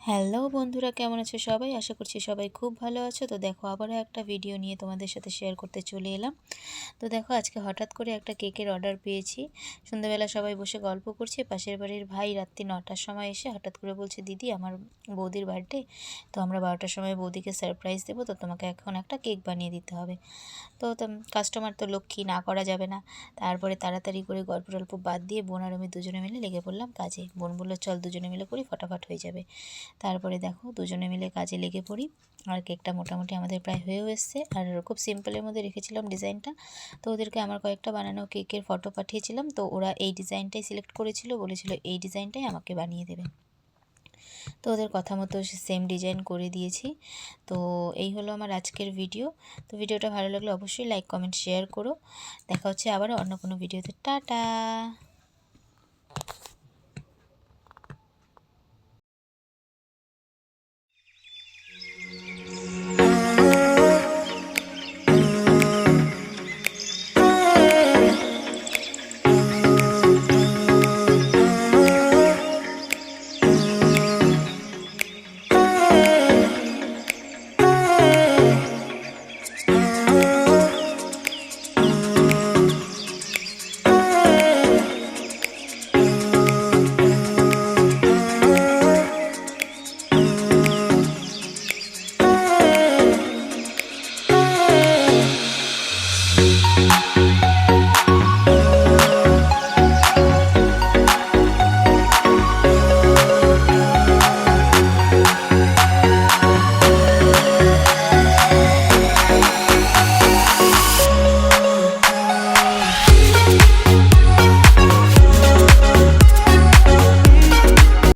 Hello বন্ধুরা, কেমন আছো সবাই? আশা করছি সবাই খুব ভালো আছো। তো দেখো, আবারও একটা ভিডিও নিয়ে তোমাদের সাথে শেয়ার করতে চলে এলাম। তো দেখো, আজকে হঠাৎ করে একটা কেকের অর্ডার পেয়েছি। সন্ধ্যাবেলা সবাই বসে গল্প করছে। পাশের বাড়ির ভাই রাত্রি 9টার সময় এসে হঠাৎ করে বলছে, দিদি আমার বৌদির বার্থডে, তো আমরা 12টার সময় বৌদিকে সারপ্রাইজ দেবো, তো তোমাকে এখন একটা কেক বানিয়ে দিতে হবে। তো কাস্টমার তো লক্ষ্মী, না করা যাবে না। তারপরে তাড়াতাড়ি করে গল্প টল্প বাদ দিয়ে বোন আর আমি দুজনে মিলে লেগে পড়লাম কাজে। বোন বললো, চল দুজনে মিলে করি, ফটাফট হয়ে যাবে। তারপরে দেখো, দুজনে মিলে কাজে লেগে পড়ি। আর কেকটা মোটামুটি আমাদের প্রায় হয়েও এসছে। আর খুব সিম্পলের মধ্যে রেখেছিলাম ডিজাইনটা। তো ওদেরকে আমার কয়েকটা বানানো কেকের ফটো পাঠিয়েছিলাম, তো ওরা এই ডিজাইনটাই সিলেক্ট করেছিল, বলেছিল এই ডিজাইনটাই আমাকে বানিয়ে দেবে। তো ওদের কথা মতো সেম ডিজাইন করে দিয়েছি। তো এই হলো আমার আজকের ভিডিও। তো ভিডিওটা ভালো লাগলে অবশ্যই লাইক কমেন্ট শেয়ার করো। দেখা হচ্ছে আবারও অন্য কোনো ভিডিওতে। টাটা।